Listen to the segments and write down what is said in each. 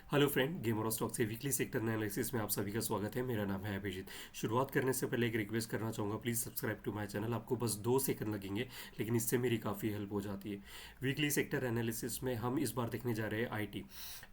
Hello friend, gamer of stock से weekly sector analysis में आप सभी का स्वागत है। मेरा नाम है अभिजीत। शुरुआत करने से पहले एक रिक्वेस्ट करना चाहूँगा, please subscribe to my channel. आपको बस 2 सेकंड लगेंगे, लेकिन इससे मेरी काफ़ी हेल्प हो जाती है। वीकली सेक्टर एनालिसिस में हम इस बार देखने जा रहे हैं आईटी।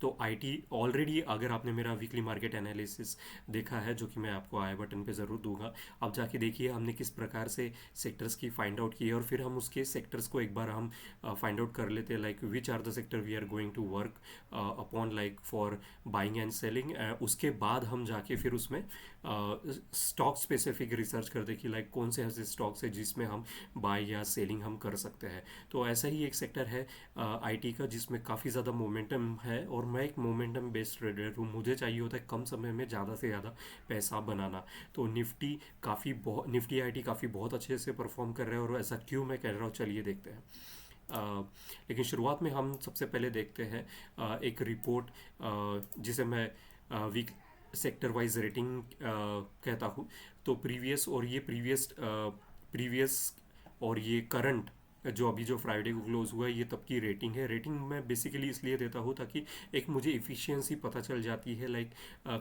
तो आईटी ऑलरेडी, अगर आपने मेरा वीकली मार्केट एनालिसिस देखा है, जो कि मैं आपको आई बटन पर ज़रूर दूंगा, आप जाके देखिए हमने किस प्रकार से सेक्टर्स की फाइंड आउट की है, और फिर हम उसके सेक्टर्स को एक बार हम फाइंड आउट कर लेते हैं, like which are the sector we are going to work upon, like for buying and selling. उसके बाद हम जाके फिर उसमें स्टॉक स्पेसिफिक रिसर्च करते कि लाइक कौन से ऐसे स्टॉक्स है जिसमें हम बाय या सेलिंग हम कर सकते हैं। तो ऐसा ही एक सेक्टर है आईटी का, जिसमें काफ़ी ज़्यादा मोमेंटम है, और मैं एक मोमेंटम बेस्ड ट्रेडर हूँ। मुझे चाहिए होता है कम समय में ज़्यादा से ज़्यादा पैसा बनाना। तो निफ्टी आईटी काफ़ी बहुत अच्छे से परफॉर्म कर रहे हैं, और ऐसा क्यों मैं कह रहा हूँ, चलिए देखते हैं। लेकिन शुरुआत में हम सबसे पहले देखते हैं एक रिपोर्ट, जिसे मैं वीक सेक्टर वाइज रेटिंग कहता हूँ। तो प्रीवियस और ये करंट, जो अभी जो फ्राइडे को क्लोज हुआ है, ये तब की रेटिंग है। रेटिंग मैं बेसिकली इसलिए देता हूँ ताकि एक मुझे इफ़िशियंसी पता चल जाती है, लाइक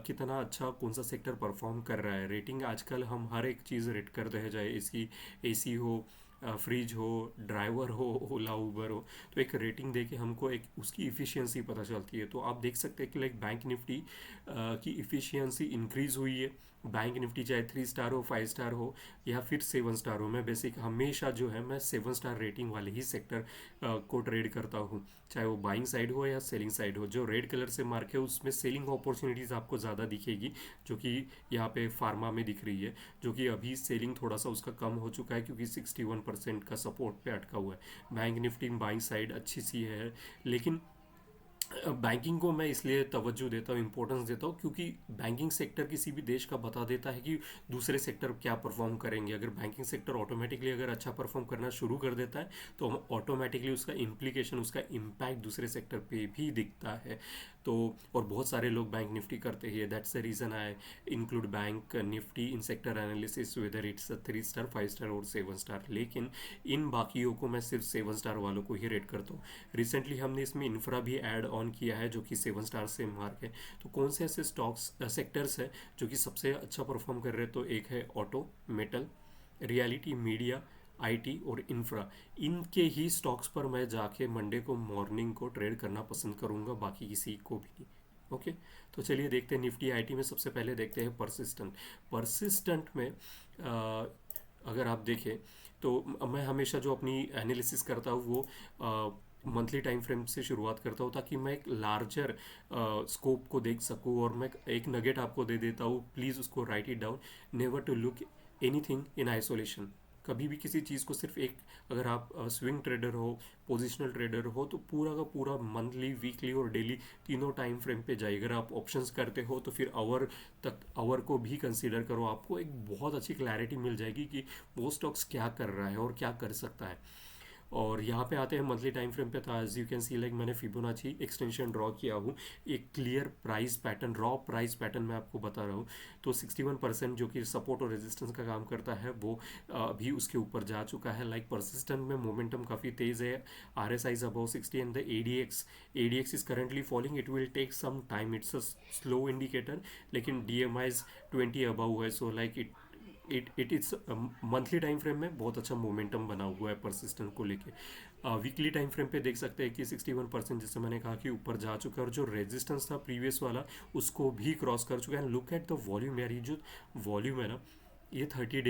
कितना अच्छा कौन सा सेक्टर परफॉर्म कर रहा है। रेटिंग आजकल हम हर एक चीज़ रेट करते हैं, चाहे इसकी एसी हो, फ्रिज हो, ड्राइवर हो, ओला उबर हो। तो एक रेटिंग दे के हमको एक उसकी इफ़िशियंसी पता चलती है। तो आप देख सकते हैं कि लाइक बैंक निफ्टी की इफ़िशियंसी इंक्रीज़ हुई है। बैंक निफ्टी चाहे 3 स्टार हो, 5 स्टार हो, या फिर 7 स्टार हो, मैं बेसिक हमेशा जो है मैं 7 स्टार रेटिंग वाले ही सेक्टर को ट्रेड करता हूँ, चाहे वो बाइंग साइड हो या सेलिंग साइड हो। जो रेड कलर से मार्क है उसमें सेलिंग अपॉर्चुनिटीज़ आपको ज़्यादा दिखेगी, जो कि यहाँ पे फार्मा में दिख रही है, जो कि अभी सेलिंग थोड़ा सा उसका कम हो चुका है, क्योंकि 61% का सपोर्ट पे अटका हुआ है। बैंक निफ्टी बाइंग साइड अच्छी सी है, लेकिन बैंकिंग को मैं इसलिए तवज्जो देता हूँ, इंपॉर्टेंस देता हूँ, क्योंकि बैंकिंग सेक्टर किसी भी देश का बता देता है कि दूसरे सेक्टर क्या परफॉर्म करेंगे। अगर बैंकिंग सेक्टर ऑटोमेटिकली अगर अच्छा परफॉर्म करना शुरू कर देता है, तो हम ऑटोमेटिकली उसका इम्प्लीकेशन, उसका इम्पैक्ट दूसरे सेक्टर पे भी दिखता है। तो और बहुत सारे लोग बैंक निफ्टी करते हैं, that's the reason I include bank Nifty in sector analysis, whether it's 3 star, 5 star और 7 स्टार। लेकिन इन बाकियों को मैं सिर्फ 7 स्टार वालों को ही रेट करता हूँ। रिसेंटली हमने इसमें इंफ्रा भी ऐड ऑन किया है, जो कि 7 स्टार से मार्क है। तो कौन से ऐसे स्टॉक्स सेक्टर्स है जो कि सबसे अच्छा परफॉर्म कर रहे हैं? तो एक है auto, metal, reality, media, IT और इंफ्रा। इनके ही स्टॉक्स पर मैं जाके मंडे को मॉर्निंग को ट्रेड करना पसंद करूंगा, बाकी किसी को भी नहीं। ओके। तो चलिए देखते हैं निफ्टी आईटी में। सबसे पहले देखते हैं परसिस्टेंट। परसिस्टेंट में अगर आप देखें, तो मैं हमेशा जो अपनी एनालिसिस करता हूँ वो मंथली टाइम फ्रेम से शुरुआत करता हूँ, ताकि मैं एक लार्जर स्कोप को देख सकूँ। और मैं एक नगेट आपको दे देता हूँ, प्लीज़ उसको write it down. Never to look anything in isolation. कभी भी किसी चीज़ को सिर्फ एक, अगर आप स्विंग ट्रेडर हो, पोजिशनल ट्रेडर हो, तो पूरा का पूरा मंथली, वीकली और डेली तीनों टाइम फ्रेम पे जाइए। अगर आप ऑप्शंस करते हो तो फिर आवर को भी कंसीडर करो। आपको एक बहुत अच्छी क्लैरिटी मिल जाएगी कि वो स्टॉक्स क्या कर रहा है और क्या कर सकता है। और यहाँ पे आते हैं मंथली टाइम फ्रेम पे। तो as you can see, like मैंने फिबोनाची एक्सटेंशन ड्रॉ किया हूँ, एक clear price pattern, raw price pattern मैं आपको बता रहा हूँ। तो 61% जो कि सपोर्ट और रेजिस्टेंस का काम करता है, वो अभी उसके ऊपर जा चुका है। लाइक परसिस्टेंट में मोमेंटम काफ़ी तेज़ है। R S I's above 60 and the ADX is currently falling. It will take some time, it's a slow indicator. लेकिन डी एम आईज 20 अबाउ है, so like it it's monthly time frame में बहुत अच्छा momentum बना हुआ है persistent को लेके। वीकली टाइम फ्रेम पे देख सकते हैं कि 61%, जैसे मैंने कहा, कि ऊपर जा चुका है, और जो रेजिस्टेंस था प्रीवियस वाला उसको भी क्रॉस कर चुका है। लुक एट द वॉल्यूम यार, ये जो वॉल्यूम है ना, ये 30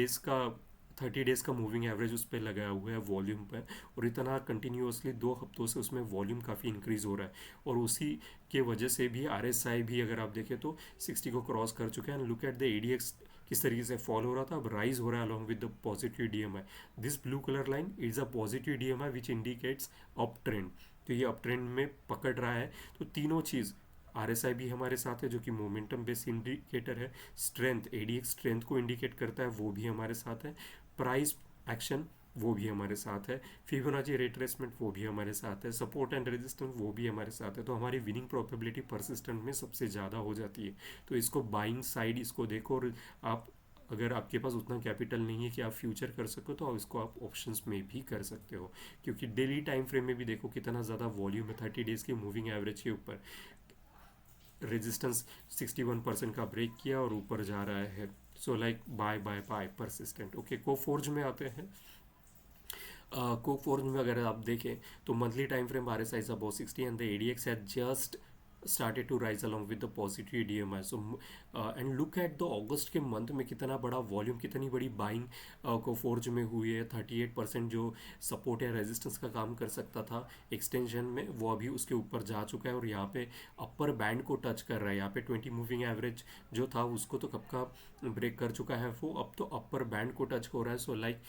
डेज़ का मूविंग एवरेज उस पर लगाया हुआ है वॉल्यूम पर, और इतना कंटिन्यूसली 2 हफ्तों से उसमें वॉल्यूम काफ़ी इंक्रीज़ हो रहा है। और उसी के वजह से भी आर एस आई भी, अगर आप देखें तो 60 को क्रॉस कर चुके हैं। And look at the A D x, किस तरीके से फॉल हो रहा था, अब राइज हो रहा है along with the positive D M I. This blue colour line is a positive D M I which indicates up trend. तो ये अप ट्रेंड में पकड़ रहा है। तो तीनों चीज़, आर एस आई भी हमारे साथ है, जो कि मोमेंटम बेस्ड इंडिकेटर है। स्ट्रेंथ, एडीएक्स स्ट्रेंथ को इंडिकेट करता है, वो भी हमारे साथ है। प्राइस एक्शन, वो भी हमारे साथ है। फिबोनाची रिट्रेसमेंट, वो भी हमारे साथ है। सपोर्ट एंड रेजिस्टेंस, वो भी हमारे साथ है। तो हमारी विनिंग प्रोबेबिलिटी परसिस्टेंट में सबसे ज़्यादा हो जाती है। तो इसको बाइंग साइड इसको देखो। और आप, अगर आपके पास उतना कैपिटल नहीं है कि आप फ्यूचर कर सको, तो आप इसको आप ऑप्शंस में भी कर सकते हो। क्योंकि डेली टाइम फ्रेम में भी देखो कितना ज़्यादा वॉल्यूम है 30 डेज़ के मूविंग एवरेज के ऊपर। रेजिस्टेंस 61% का ब्रेक किया और ऊपर जा रहा है। So like buy buy buy Persistent. Okay, Coforge में आते हैं। कोफोर्ज में अगर आप देखें तो monthly time frame RSI is above 60 and the ADX had just started to rise along with the positive DMI. So and look at the अगस्त के मंथ में कितना बड़ा वॉल्यूम, कितनी बड़ी बाइंग कोफोर्ज में हुई है। 38% जो सपोर्ट या रेजिस्टेंस का काम कर सकता था एक्सटेंशन में, वो अभी उसके ऊपर जा चुका है और यहाँ पे अपर बैंड को टच कर रहा है। यहाँ पे 20 मूविंग एवरेज जो था उसको तो कब का ब्रेक कर चुका है वो, अब तो अपर बैंड को टच हो रहा है। सो लाइक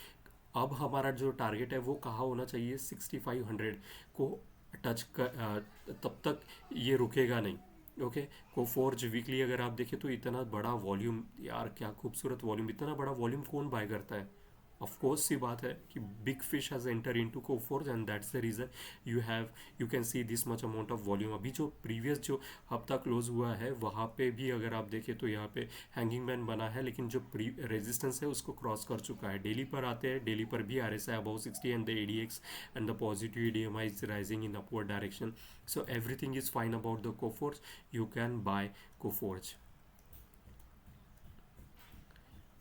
अब हमारा जो टारगेट है वो कहाँ होना चाहिए, 6500 को टच कर, तब तक ये रुकेगा नहीं। ओके, कोफोर्ज वीकली अगर आप देखें तो इतना बड़ा वॉल्यूम, यार क्या खूबसूरत वॉल्यूम, इतना बड़ा वॉल्यूम कौन बाय करता है। ऑफ कोर्स सी बात है कि big fish has enter into Coforge and that's the reason you can see this much amount of volume. अभी जो प्रीवियस जो हफ्ता क्लोज हुआ है वहाँ पे भी अगर आप देखें तो यहाँ पे हैंगिंग मैन बना है, लेकिन जो रेजिस्टेंस है उसको क्रॉस कर चुका है। डेली पर आते हैं, डेली पर भी RSI above 60 and the ADX and the positive EDMI is rising in upward direction. So everything is fine about the Coforge, you can buy Coforge.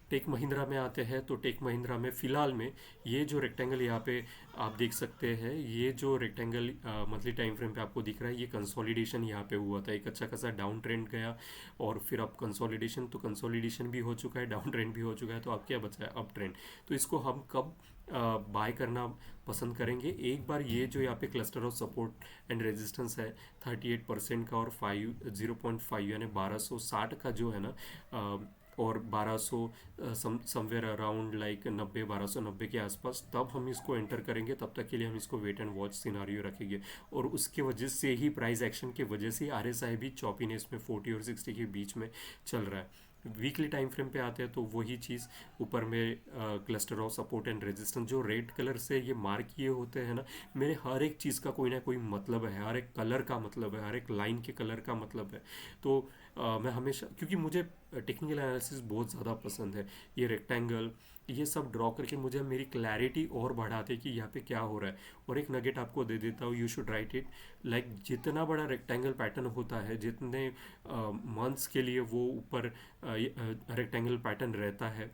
Tech Mahindra में आते हैं तो टेक महिंद्रा में फ़िलहाल में ये जो रेक्टेंगल यहाँ पे आप देख सकते हैं, ये जो रेक्टेंगल मंथली टाइम फ्रेम पे आपको दिख रहा है, ये कंसोलिडेशन यहाँ पे हुआ था। एक अच्छा खासा डाउन ट्रेंड गया और फिर अब कंसोलिडेशन, तो कंसोलिडेशन भी हो चुका है, डाउन ट्रेंड भी हो चुका है, तो अब क्या बचा है, अप ट्रेंड। तो इसको हम कब बाय करना पसंद करेंगे, एक बार ये जो यहाँ पे cluster of support and resistance है 38% का और 0.5 यानी 1260 का जो है ना, और 1200 समवेयर अराउंड लाइक 1290 के आसपास, तब हम इसको एंटर करेंगे। तब तक के लिए हम इसको वेट एंड वॉच सिनारियो रखेंगे और उसके वजह से ही प्राइस एक्शन के वजह से RSI भी चॉपीनेस में 40 और 60 के बीच में चल रहा है। वीकली टाइम फ्रेम पे आते हैं तो वही चीज़, ऊपर में cluster of support and resistance जो रेड कलर से ये मार्क किए होते हैं ना, मेरे हर एक चीज़ का कोई ना कोई मतलब है, हर एक कलर का मतलब है, हर एक लाइन के कलर का मतलब है। तो मैं हमेशा, क्योंकि मुझे टेक्निकल एनालिसिस बहुत ज़्यादा पसंद है, ये रेक्टेंगल ये सब ड्रॉ करके मुझे मेरी क्लैरिटी और बढ़ाते हैं कि यहाँ पे क्या हो रहा है। और एक नगेट आपको दे देता हूँ, you should write it, like जितना बड़ा रेक्टेंगल पैटर्न होता है, जितने मंथ्स के लिए वो ऊपर रेक्टेंगल पैटर्न रहता है,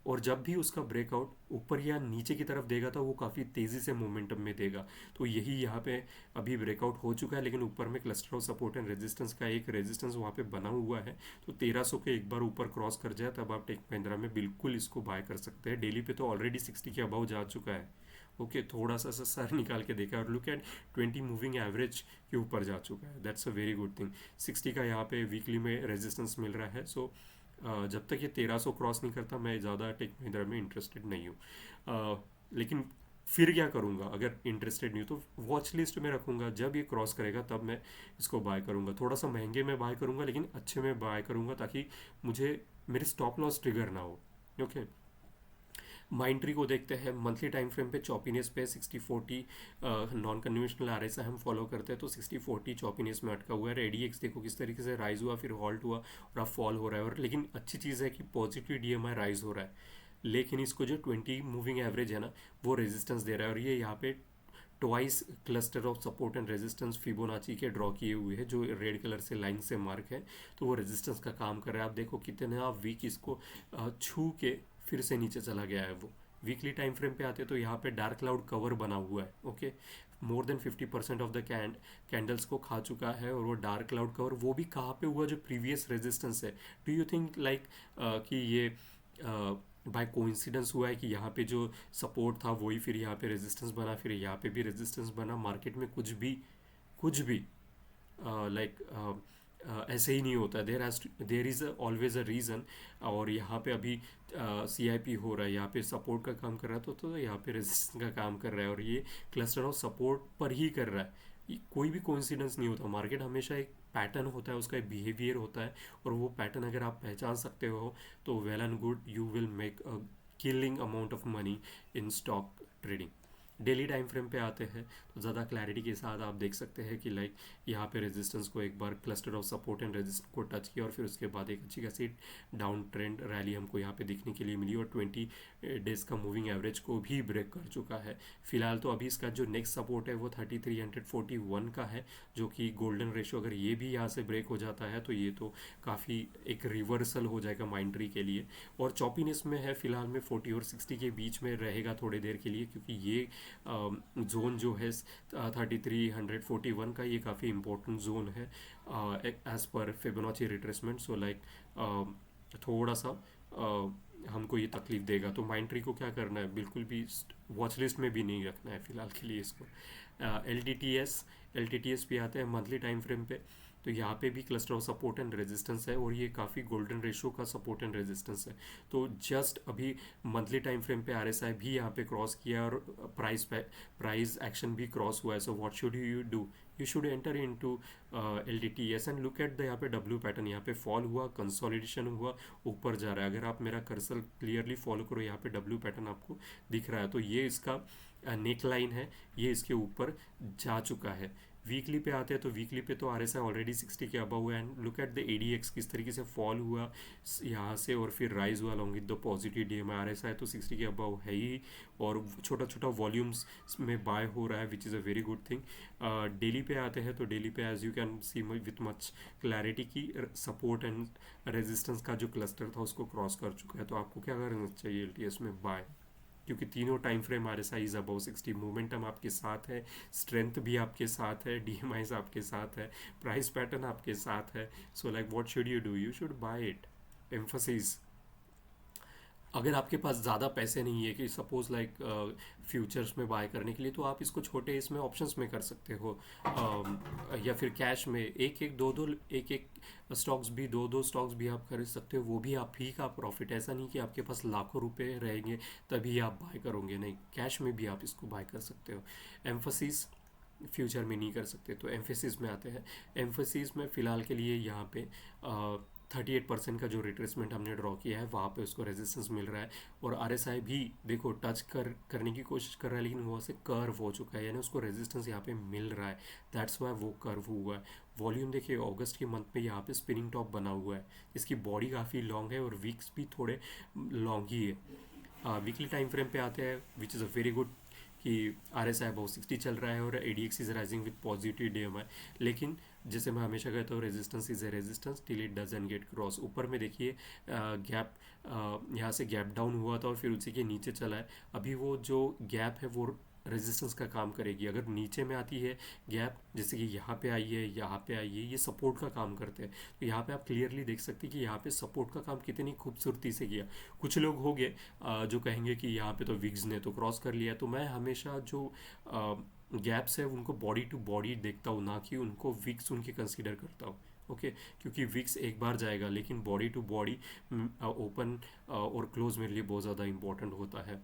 और जब भी उसका ब्रेकआउट ऊपर या नीचे की तरफ देगा तो वो काफ़ी तेज़ी से मोमेंटम में देगा। तो यही यहाँ पे अभी ब्रेकआउट हो चुका है, लेकिन ऊपर में cluster of support and resistance का एक रेजिस्टेंस वहाँ पे बना हुआ है। तो 1300 के एक बार ऊपर क्रॉस कर जाए तब आप टेक महिंद्रा में बिल्कुल इसको बाय कर सकते हैं। डेली पे तो ऑलरेडी 60 के अबाउ जा चुका है। ओके, थोड़ा सा सर निकाल के देखा और लुक एट 20 मूविंग एवरेज के ऊपर जा चुका है, that's a very good thing. 60 का यहाँ पे वीकली में रेजिस्टेंस मिल रहा है। सो जब तक ये 1300 क्रॉस नहीं करता मैं ज़्यादा टेक महिंद्रा में इंटरेस्टेड नहीं हूँ। लेकिन फिर क्या करूँगा, अगर इंटरेस्टेड नहीं हूँ तो वॉच लिस्ट में रखूँगा, जब ये क्रॉस करेगा तब मैं इसको बाय करूँगा। थोड़ा सा महंगे में बाय करूँगा लेकिन अच्छे में बाय करूँगा, ताकि मुझे मेरे स्टॉप लॉस ट्रिगर ना हो। ओके, माइंड ट्री को देखते हैं। मंथली टाइम फ्रेम पे चॉपीनेस पे 60-40 नॉन कन्वेंशनल RSI हम फॉलो करते हैं, तो 60-40 चॉपीनेस में अटका हुआ है। ADX देखो किस तरीके से राइज हुआ, फिर हॉल्ट हुआ और अब फॉल हो रहा है। और लेकिन अच्छी चीज़ है कि पॉजिटिव DMI राइज हो रहा है, लेकिन इसको जो 20 मूविंग एवरेज है ना वो रेजिस्टेंस दे रहा है। और ये यहाँ पे twice cluster of support and resistance Fibonacci के ड्रॉ किए हुए हैं, जो रेड कलर से लाइन से मार्क है, तो वो रेजिस्टेंस का काम कर रहा है। आप देखो कितने आप वीक इसको छू के फिर से नीचे चला गया है वो। वीकली टाइम फ्रेम पे आते तो यहाँ पे डार्क क्लाउड कवर बना हुआ है। Okay, more than 50% of the candles को खा चुका है, और वो डार्क क्लाउड कवर वो भी कहाँ पे हुआ, जो प्रीवियस रेजिस्टेंस है। डू यू थिंक लाइक कि ये बाय कोइंसिडेंस हुआ है कि यहाँ पे जो सपोर्ट था वही फिर यहाँ पे रेजिस्टेंस बना, फिर यहाँ पे भी रेजिस्टेंस बना। मार्केट में कुछ भी लाइक ऐसे ही नहीं होता, there is always a reason. और यहाँ पे अभी CIP हो रहा है, यहाँ पे सपोर्ट का काम कर रहा है, तो यहाँ पे रेजिस्टेंस का काम कर रहा है, और ये क्लस्टर ऑफ सपोर्ट पर ही कर रहा है। कोई भी कोइंसिडेंस नहीं होता, मार्केट हमेशा एक पैटर्न होता है, उसका एक बिहेवियर होता है, और वो पैटर्न अगर आप पहचान सकते हो तो well and good, you will make a killing amount of money in stock trading. Daily time frame पे आते हैं तो ज़्यादा क्लैरिटी के साथ आप देख सकते हैं कि लाइक यहाँ पे रेजिस्टेंस को एक बार cluster of support and resistance को टच किया और फिर उसके बाद एक अच्छी खासी डाउन ट्रेंड रैली हमको यहाँ पे दिखने के लिए मिली और 20 डेज का मूविंग एवरेज को भी ब्रेक कर चुका है। फिलहाल तो अभी इसका जो नेक्स्ट सपोर्ट है वो 3341 का है, जो कि गोल्डन रेशो अगर ये भी यहाँ से ब्रेक हो जाता है तो ये तो काफ़ी एक रिवर्सल हो जाएगा माइंट्री के लिए। और चॉपीनेस में है फिलहाल में 40 और 60 के बीच में रहेगा थोड़ी देर के लिए, क्योंकि ये जोन जो है 3341 का ये काफ़ी इंपॉर्टेंट जोन है as per Fibonacci retracement. So like थोड़ा सा हमको ये तकलीफ देगा। तो माइंट्री को क्या करना है, बिल्कुल भी वॉच लिस्ट में भी नहीं रखना है फिलहाल के लिए इसको। एल टी टी एस भी आते हैं मंथली टाइम फ्रेम पे, तो यहाँ पे भी cluster of support and resistance है और ये काफ़ी गोल्डन रेशो का सपोर्ट एंड रेजिस्टेंस है। तो जस्ट अभी मंथली टाइम फ्रेम पे आरएसआई भी यहाँ पे क्रॉस किया और प्राइस एक्शन भी क्रॉस हुआ है। So what should you do, you should enter into LTTS and look at the यहाँ पे डब्ल्यू पैटर्न। यहाँ पे फॉल हुआ, कंसोलिडेशन हुआ, ऊपर जा रहा है। अगर आप मेरा कर्सर क्लियरली फॉलो करो, यहाँ पे डब्ल्यू पैटर्न आपको दिख रहा है, तो ये इसका नेक लाइन है, ये इसके ऊपर जा चुका है। वीकली पे आते हैं तो वीकली पे तो RSI ऑलरेडी 60 के अबव हुआ है and look at the ADX किस तरीके से फॉल हुआ यहाँ से और फिर राइज हुआ along with the positive DMI। RSI तो 60 के अबव है ही और छोटा छोटा वॉल्यूम्स में बाय हो रहा है, which is a very good thing. Daily पे आते हैं तो डेली पे as you can see with much clarity की सपोर्ट एंड रेजिस्टेंस का जो क्लस्टर था उसको क्रॉस कर चुका है। तो आपको क्या करना चाहिए LTS में, बाय, क्योंकि तीनों time frame RSI is above 60, momentum आपके साथ है, स्ट्रेंथ भी आपके साथ है, DMIs आपके साथ है, प्राइस पैटर्न आपके साथ है। So like what should you do, you should buy it. Emphasis, अगर आपके पास ज़्यादा पैसे नहीं है कि सपोज लाइक फ्यूचर्स में बाय करने के लिए, तो आप इसको छोटे इसमें ऑप्शंस में कर सकते हो, या फिर कैश में एक एक दो दो एक एक स्टॉक्स भी दो दो स्टॉक्स भी आप खरीद सकते हो। वो भी आप ही का प्रॉफिट, ऐसा नहीं कि आपके पास लाखों रुपए रहेंगे तभी आप बाय करोगे, नहीं, कैश में भी आप इसको बाय कर सकते हो। एम्फोसिस फ्यूचर में नहीं कर सकते। तो एम्फेसिस में आते हैं। एम्फेसिस में फ़िलहाल के लिए यहाँ पे 38% का जो रिट्रेसमेंट हमने ड्रॉ किया है वहाँ पे उसको रेजिस्टेंस मिल रहा है और RSI भी देखो टच करने की कोशिश कर रहा है, लेकिन वहाँ से कर्व हो चुका है, यानी उसको रेजिस्टेंस यहाँ पे मिल रहा है, दैट्स वाई वो कर्व हुआ है। वॉल्यूम देखिए अगस्त के मंथ में यहाँ पे स्पिनिंग टॉप बना हुआ है, इसकी बॉडी काफ़ी लॉन्ग है और वीक्स भी थोड़े लॉन्ग ही है। वीकली टाइम फ्रेम पे आते हैं, विच इज़ अ वेरी गुड कि RSI बहुत 60 चल रहा है और ADX is rising with positive DMI। लेकिन जैसे मैं हमेशा कहता हूँ, resistance is a resistance till it doesn't get cross. ऊपर में देखिए गैप, यहाँ से गैप डाउन हुआ था और फिर उसी के नीचे चला है। अभी वो जो गैप है वो रेजिस्टेंस का काम करेगी। अगर नीचे में आती है गैप, जैसे कि यहाँ पे आई है, यहाँ पे आई है, ये सपोर्ट का काम करते हैं। तो यहाँ पे आप क्लियरली देख सकते हैं कि यहाँ पे सपोर्ट का काम कितनी खूबसूरती से किया। कुछ लोग हो गए जो कहेंगे कि यहाँ पे तो विग्स ने तो क्रॉस कर लिया। तो मैं हमेशा जो गैप्स है उनको बॉडी टू बॉडी देखता हूँ, ना कि उनको विक्स उनके कंसीडर करता हूँ। ओके क्योंकि विक्स एक बार जाएगा, लेकिन बॉडी टू बॉडी ओपन और क्लोज मेरे लिए बहुत ज़्यादा इंपॉर्टेंट होता है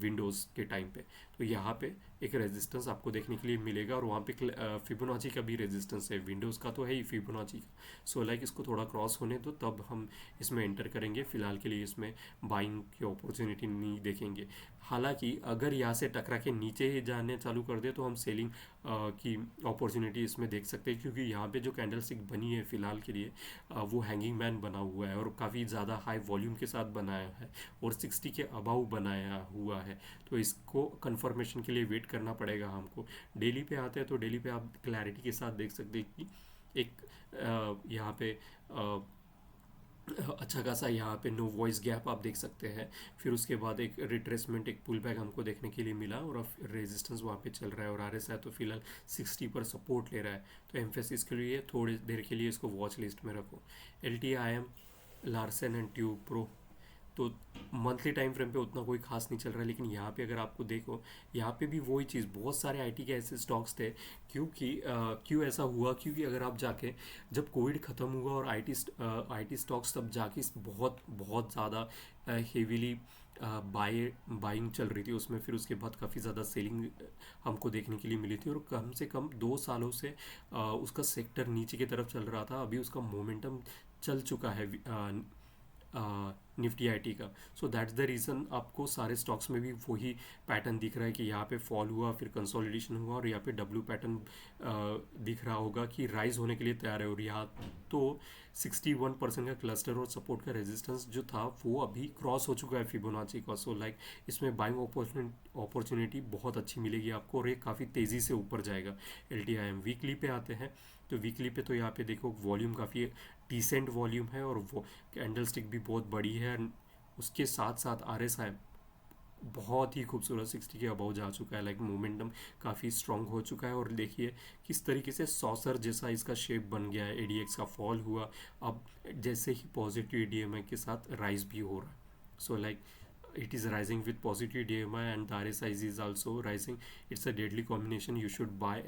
विंडोज़ के टाइम पे। तो यहाँ पे एक रेजिस्टेंस आपको देखने के लिए मिलेगा और वहाँ पे फिबोनाची का भी रेजिस्टेंस है, विंडोज़ का तो है ही, फिबोनाची का। सो लाइक इसको थोड़ा क्रॉस होने दो तब हम इसमें एंटर करेंगे। फिलहाल के लिए इसमें बाइंग की अपॉर्चुनिटी नहीं देखेंगे। हालांकि अगर यहाँ से टकरा के नीचे ही जाने चालू कर दे तो हम सेलिंग की अपॉर्चुनिटी इसमें देख सकते हैं, क्योंकि यहाँ पे जो कैंडल स्टिक बनी है फिलहाल के लिए वो हैंगिंग मैन बना हुआ है और काफ़ी ज़्यादा हाई वॉल्यूम के साथ बनाया है और 60 के अबाउ बनाया हुआ है। तो इसको कंफर्मेशन के लिए वेट करना पड़ेगा हमको। डेली पे आते हैं तो डेली पे आप क्लैरिटी के साथ देख सकते हैं कि एक यहाँ पे अच्छा खासा यहाँ पे नो वॉइस गैप आप देख सकते हैं। फिर उसके बाद एक रिट्रेसमेंट, एक पुल बैक हमको देखने के लिए मिला और अब रेजिस्टेंस वहाँ पे चल रहा है और RSI तो फिलहाल 60 पर सपोर्ट ले रहा है। तो एम्फेसिस के लिए थोड़ी देर के लिए इसको वॉच लिस्ट में रखो। LTIM, Larsen and tube pro, तो मंथली टाइम फ्रेम पे उतना कोई खास नहीं चल रहा है, लेकिन यहाँ पे अगर आपको देखो यहाँ पे भी वही चीज़, बहुत सारे IT के ऐसे स्टॉक्स थे। क्योंकि क्यों ऐसा हुआ, क्योंकि अगर आप जाके जब कोविड ख़त्म हुआ और IT स्टॉक्स तब जाके बहुत बहुत ज़्यादा हेवीली बाइंग चल रही थी उसमें, फिर उसके बाद काफ़ी ज़्यादा सेलिंग हमको देखने के लिए मिली थी और कम से कम 2 सालों से उसका सेक्टर नीचे की तरफ चल रहा था। अभी उसका मोमेंटम चल चुका है निफ्टी आईटी का। सो दैट्स द रीज़न आपको सारे स्टॉक्स में भी वही पैटर्न दिख रहा है कि यहाँ पे फॉल हुआ, फिर कंसोलिडेशन हुआ, और यहाँ पे डब्ल्यू पैटर्न दिख रहा होगा कि राइज होने के लिए तैयार है। और यहाँ तो 61% का क्लस्टर और सपोर्ट का रेजिस्टेंस जो था वो अभी क्रॉस हो चुका है फिबोनाची का। सो लाइक इसमें बाइंग अपॉर्चुनिटी बहुत अच्छी मिलेगी आपको, और ये काफ़ी तेज़ी से ऊपर जाएगा। LTIM वीकली पे आते हैं, तो वीकली पे तो यहाँ पे देखो वॉल्यूम काफ़ी डिसेंट वॉल्यूम है, और वो कैंडल स्टिक भी बहुत बड़ी है। उसके साथ साथ RSI बहुत ही खूबसूरत 60 के अबव जा चुका है। लाइक मोमेंटम काफ़ी स्ट्रांग हो चुका है, और देखिए किस तरीके से सॉसर जैसा इसका शेप बन गया है। ADX का फॉल हुआ, अब जैसे ही पॉजिटिव DMI के साथ राइज भी हो रहा है। So like it is rising with positive DMI and the RSI is also rising. It's a deadly combination. You should buy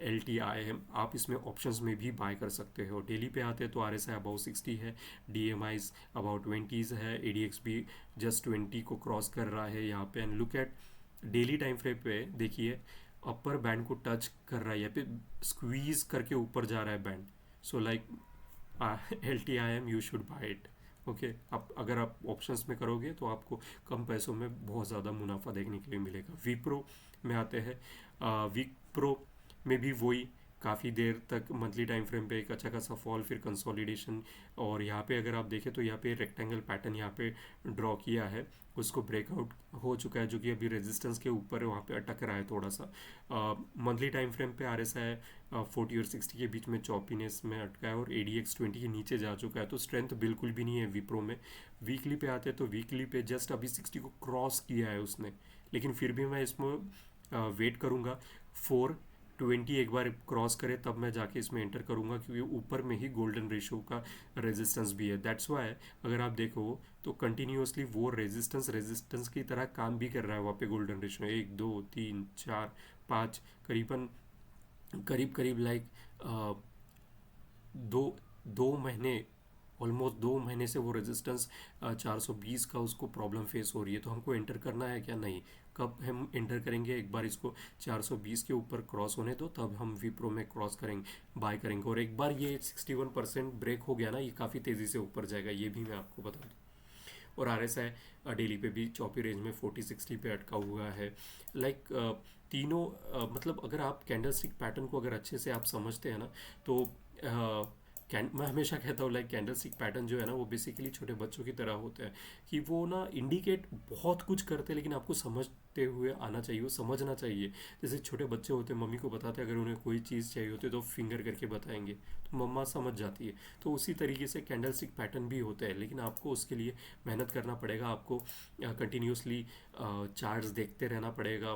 LTIM। आप इसमें ऑप्शंस में भी बाय कर सकते हो। डेली पे आते हैं तो RSI अबाउट 60 है, DMI अबाउट 20 है, ADX भी जस्ट 20 को क्रॉस कर रहा है यहाँ पे। And look at daily time frame पे, देखिए अपर बैंड को टच कर रहा है, यहाँ पे स्क्वीज करके ऊपर जा रहा है band. So like LTIM you should buy it. Okay, आप अगर आप ऑप्शंस में करोगे तो आपको कम पैसों में बहुत ज़्यादा मुनाफा देखने के लिए मिलेगा। विप्रो में आते हैं, विप्रो में भी वही काफ़ी देर तक मंथली टाइम फ्रेम पे एक अच्छा खासा फॉल, फिर कंसोलिडेशन, और यहाँ पे अगर आप देखें तो यहाँ पे रेक्टेंगल पैटर्न यहाँ पे ड्रॉ किया है, उसको ब्रेकआउट हो चुका है, जो कि अभी रेजिस्टेंस के ऊपर वहाँ पे अटक रहा है थोड़ा सा। मंथली टाइम फ्रेम पे RSI 40 और 60 के बीच में चौपीनेस में अटका है, और ADX 20 के नीचे जा चुका है, तो स्ट्रेंथ बिल्कुल भी नहीं है विप्रो में। वीकली पे आते हैं तो वीकली पे जस्ट अभी 60 को क्रॉस किया है उसने, लेकिन फिर भी मैं इसमें वेट करूँगा 420 एक बार क्रॉस करे तब मैं जाके इसमें एंटर करूँगा, क्योंकि ऊपर में ही गोल्डन रेशो का रेजिस्टेंस भी है। दैट्स वाई अगर आप देखो तो कंटिन्यूसली वो रेजिस्टेंस की तरह काम भी कर रहा है वहाँ पे। गोल्डन रेशो 1 2 3 4 5 करीबन करीब करीब लाइक दो 2 महीने, ऑलमोस्ट 2 महीने से वो रेजिस्टेंस 420 का उसको प्रॉब्लम फेस हो रही है। तो हमको एंटर करना है क्या? नहीं। कब हम एंटर करेंगे? एक बार इसको 420 के ऊपर क्रॉस होने दो, तब हम विप्रो में क्रॉस करेंगे, बाय करेंगे। और एक बार ये 61% ब्रेक हो गया ना, ये काफ़ी तेज़ी से ऊपर जाएगा, ये भी मैं आपको बता दूँ। और RSI डेली पे भी चौपी रेंज में 40-60 पे अटका हुआ है। लाइक तीनों मतलब अगर आप कैंडल स्टिक पैटर्न को अगर अच्छे से आप समझते हैं ना, तो मैं हमेशा कहता हूँ लाइक कैंडल स्टिक पैटर्न जो है ना, वो बेसिकली छोटे बच्चों की तरह होते हैं, कि वो ना इंडिकेट बहुत कुछ करते हैं, लेकिन आपको समझते हुए आना चाहिए, वो समझना चाहिए। जैसे छोटे बच्चे होते हैं, मम्मी को बताते हैं, अगर उन्हें कोई चीज़ चाहिए होती है तो फिंगर करके बताएंगे, तो मम्मा समझ जाती है। तो उसी तरीके से कैंडल स्टिक पैटर्न भी होते हैं, लेकिन आपको उसके लिए मेहनत करना पड़ेगा, आपको कंटिन्यूसली चार्ट्स देखते रहना पड़ेगा।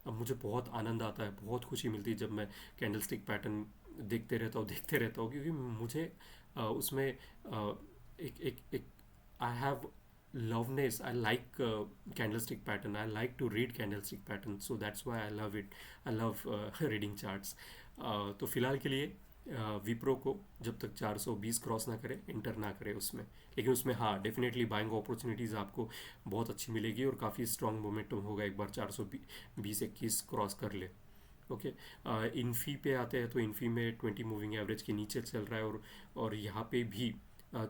अब मुझे बहुत आनंद आता है, बहुत खुशी मिलती है जब मैं कैंडल स्टिक पैटर्न देखते रहता हूँ, क्योंकि मुझे उसमें एक एक एक I have loveness, I like candlestick pattern, I like to read candlestick pattern, so that's why I love it, I love reading charts. तो फिलहाल के लिए विप्रो को जब तक 420 क्रॉस ना करे, एंटर ना करे उसमें। लेकिन उसमें हाँ, डेफिनेटली बाइंग अपॉर्चुनिटीज़ आपको बहुत अच्छी मिलेगी, और काफ़ी स्ट्रॉन्ग मोमेंटम होगा एक बार 420-21 क्रॉस कर ले। ओके, इन्फी पे आते हैं तो इन्फी में 20 मूविंग एवरेज के नीचे चल रहा है, और यहाँ पे भी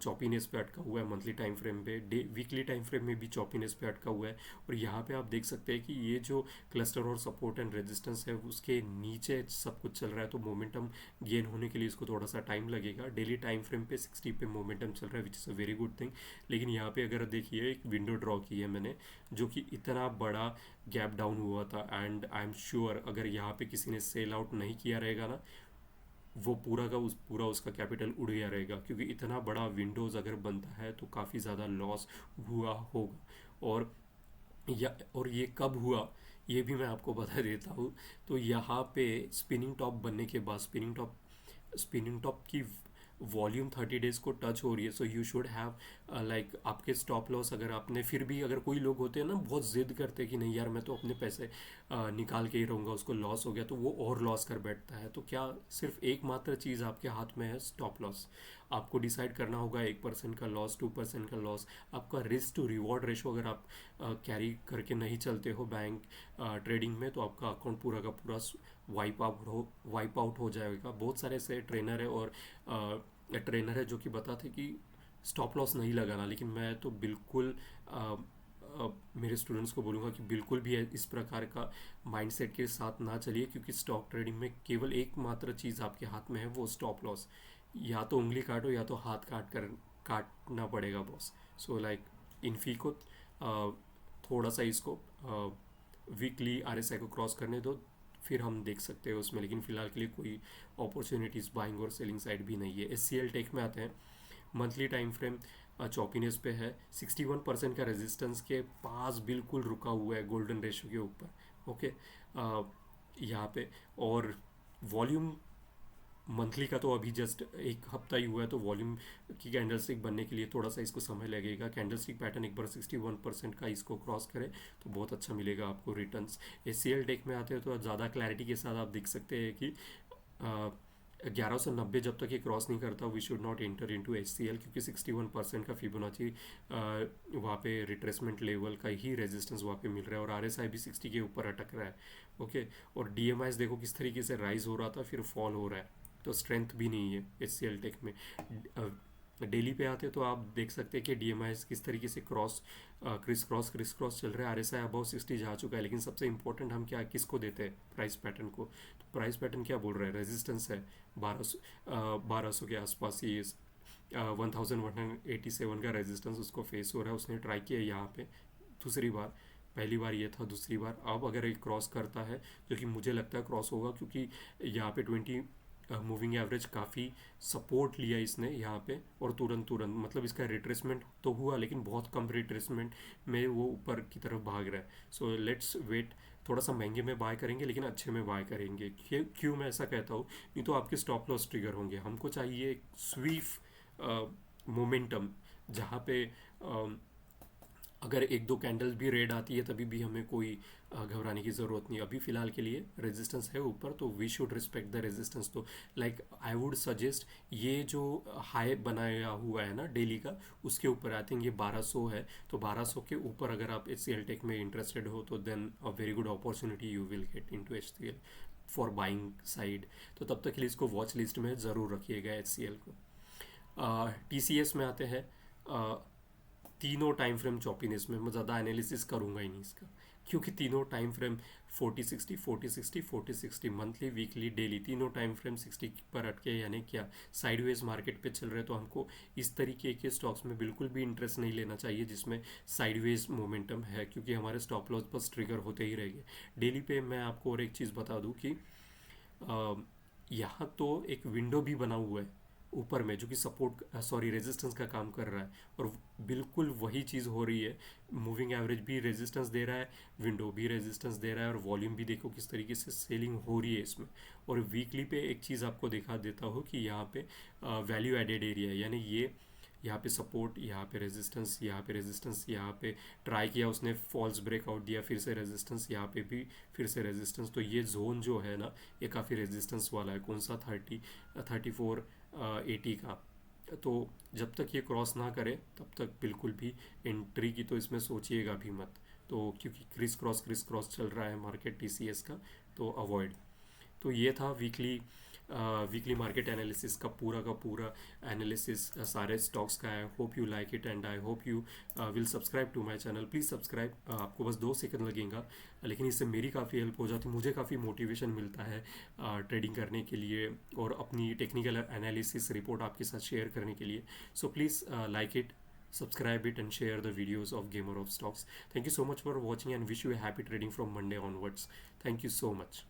चौपीनेस पे अटका हुआ है मंथली टाइम फ्रेम पे, वीकली टाइम फ्रेम में भी चौपीनेस पे अटका हुआ है। और यहाँ पे आप देख सकते हैं कि ये जो क्लस्टर और सपोर्ट एंड रेजिस्टेंस है, उसके नीचे सब कुछ चल रहा है, तो मोमेंटम गेन होने के लिए इसको थोड़ा सा टाइम लगेगा। डेली टाइम फ्रेम पे 60 पे मोमेंटम चल रहा है, which is a very good thing. लेकिन यहाँ पे अगर देखिए एक विंडो ड्रॉ की है मैंने, जो कि इतना बड़ा गैप डाउन हुआ था, एंड आई एम श्योर अगर यहाँ पे किसी ने सेल आउट नहीं किया रहेगा ना, वो पूरा उसका कैपिटल उड़ गया रहेगा, क्योंकि इतना बड़ा विंडोज़ अगर बनता है तो काफ़ी ज़्यादा लॉस हुआ होगा। और ये कब हुआ, ये भी मैं आपको बता देता हूँ। तो यहाँ पे स्पिनिंग टॉप बनने के बाद, स्पिनिंग टॉप की वॉल्यूम 30 डेज को टच हो रही है, so you should have like आपके स्टॉप लॉस, अगर आपने फिर भी, अगर कोई लोग होते हैं ना बहुत जिद करते हैं कि नहीं यार मैं तो अपने पैसे निकाल के ही रहूँगा, उसको लॉस हो गया तो वो और लॉस कर बैठता है। तो क्या सिर्फ एकमात्र चीज़ आपके हाथ में है? Stop loss. आपको डिसाइड करना होगा, 1% का लॉस, 2% का लॉस, आपका रिस्क टू रिवॉर्ड रेशो अगर आप कैरी करके नहीं चलते हो बैंक ट्रेडिंग में, तो आपका अकाउंट पूरा का पूरा वाइप आउट हो जाएगा। बहुत सारे ऐसे ट्रेनर है जो कि बताते कि स्टॉप लॉस नहीं लगाना, लेकिन मैं तो बिल्कुल मेरे स्टूडेंट्स को बोलूँगा कि बिल्कुल भी इस प्रकार का माइंडसेट के साथ ना चलिए, क्योंकि स्टॉक ट्रेडिंग में केवल एकमात्र चीज़ आपके हाथ में है, वो स्टॉप लॉस। या तो उंगली काटो या तो हाथ काटना पड़ेगा बॉस। सो लाइक इन्फी को थोड़ा सा इसको वीकली आरएसआई को क्रॉस करने दो, फिर हम देख सकते हैं उसमें, लेकिन फिलहाल के लिए कोई अपॉर्चुनिटीज़ बाइंग और सेलिंग साइड भी नहीं है। एस टेक में आते हैं। मंथली टाइम फ्रेम चौपीनेस पे है, 61% का रेजिस्टेंस के पास बिल्कुल रुका हुआ है गोल्डन रेशो के ऊपर। ओके, यहाँ पे। और वॉल्यूम मंथली का तो अभी जस्ट एक हफ्ता ही हुआ है, तो वॉल्यूम की कैंडल स्टिक बनने के लिए थोड़ा सा इसको समय लगेगा। कैंडल स्टिक पैटर्न एक बार 61% का इसको क्रॉस करे तो बहुत अच्छा मिलेगा आपको रिटर्न्स। टेक में आते हैं तो ज़्यादा क्लैरिटी के साथ आप देख सकते हैं कि 1190 जब तक ये क्रॉस नहीं करता, we should not enter into क्योंकि 61% का फिबोनाची वहाँ पे रिट्रेसमेंट लेवल का ही रेजिस्टेंस वहाँ पे मिल रहा है, और आरएसआई भी 60 के ऊपर अटक रहा है। ओके, और डीएमआई देखो किस तरीके से राइज हो रहा था फिर फॉल हो रहा है, तो स्ट्रेंथ भी नहीं है टेक में। डेली पे आते तो आप देख सकते हैं कि डीएमआई किस तरीके से क्रिस क्रॉस चल रहा है। आरएसआई अबाउ 60 जा चुका है, लेकिन सबसे इंपॉर्टेंट हम क्या किसको देते हैं, प्राइस पैटर्न को। तो प्राइस पैटर्न क्या बोल रहा है, रेजिस्टेंस है 1200 के आसपास ही। 1187 का रेजिस्टेंस उसको फेस हो रहा है। उसने ट्राई किया यहाँ पे दूसरी बार, पहली बार ये था, दूसरी बार अब अगर एक क्रॉस करता है, जो कि मुझे लगता है क्रॉस होगा, क्योंकि यहाँ पे 20 मूविंग एवरेज काफ़ी सपोर्ट लिया इसने यहाँ पे, और तुरंत तुरंत मतलब इसका रिट्रेसमेंट तो हुआ, लेकिन बहुत कम रिट्रेसमेंट में वो ऊपर की तरफ भाग रहा है। सो लेट्स वेट, थोड़ा सा महंगे में बाय करेंगे लेकिन अच्छे में बाय करेंगे। क्यों मैं ऐसा कहता हूँ, नहीं तो आपके स्टॉप लॉस ट्रिगर होंगे। हमको चाहिए एक स्वीफ मोमेंटम, जहाँ पे अगर एक दो कैंडल्स भी रेड आती है तभी भी हमें कोई घबराने की ज़रूरत नहीं। अभी फ़िलहाल के लिए रेजिस्टेंस है ऊपर, तो we should respect the resistance. तो लाइक आई वुड सजेस्ट, ये जो हाई बनाया हुआ है ना डेली का, उसके ऊपर आई थिंक ये 1200 है, तो 1200 के ऊपर अगर आप टेक में इंटरेस्टेड हो तो then a very good opportunity you will get into for buying side. तो तब तक के लिए इसको वॉच लिस्ट में ज़रूर रखिएगा को। टीसीएस में आते हैं। तीनों टाइम फ्रेम चौपीनेस में मैं ज़्यादा एनालिसिस करूँगा ही नहीं इसका, क्योंकि तीनों time frame 40-60 40-60 40-60 monthly weekly daily तीनों टाइम फ्रेम 60 पर अटके, यानी क्या साइडवेज मार्केट पे चल रहे। तो हमको इस तरीके के स्टॉक्स में बिल्कुल भी इंटरेस्ट नहीं लेना चाहिए जिसमें साइडवेज मोमेंटम है, क्योंकि हमारे स्टॉप लॉस बस ट्रिगर होते ही रहेंगे। डेली पे मैं आपको और एक चीज़ बता दूँ कि यहाँ तो एक विंडो भी बना हुआ है ऊपर में, जो कि सपोर्ट सॉरी रेजिस्टेंस का काम कर रहा है, और बिल्कुल वही चीज़ हो रही है। मूविंग एवरेज भी रेजिस्टेंस दे रहा है, विंडो भी रेजिस्टेंस दे रहा है, और वॉल्यूम भी देखो किस तरीके से सेलिंग हो रही है इसमें। और वीकली पे एक चीज़ आपको दिखा देता हूँ कि यहाँ पे वैल्यू एडेड एरिया है, यानी ये यहाँ पे सपोर्ट, यहाँ पे रेजिस्टेंस, यहाँ पे रेजिस्टेंस, यहाँ पे ट्राई किया उसने, फॉल्स ब्रेकआउट दिया, फिर से रेजिस्टेंस, यहाँ पे भी फिर से रेजिस्टेंस। तो ये जोन जो है ना, ये काफ़ी रेजिस्टेंस वाला है। कौन सा 34-80 का। तो जब तक ये क्रॉस ना करे तब तक बिल्कुल भी एंट्री की तो इसमें सोचिएगा भी मत। तो क्योंकि क्रिस क्रॉस चल रहा है मार्केट टीसीएस का, तो अवॉइड। तो ये था वीकली मार्केट एनालिसिस का पूरा एनालिसिस सारे स्टॉक्स का। I hope you like it and I hope you will subscribe to my channel. Please subscribe, आपको बस 2 सेकंड लगेगा, लेकिन इससे मेरी काफ़ी हेल्प हो जाती, मुझे काफ़ी मोटिवेशन मिलता है ट्रेडिंग करने के लिए और अपनी टेक्निकल एनालिसिस रिपोर्ट आपके साथ शेयर करने के लिए। So please like it, subscribe it and share the videos of Gamer of Stocks. Thank you so much for watching and wish you a happy trading from Monday onwards. Thank you so much.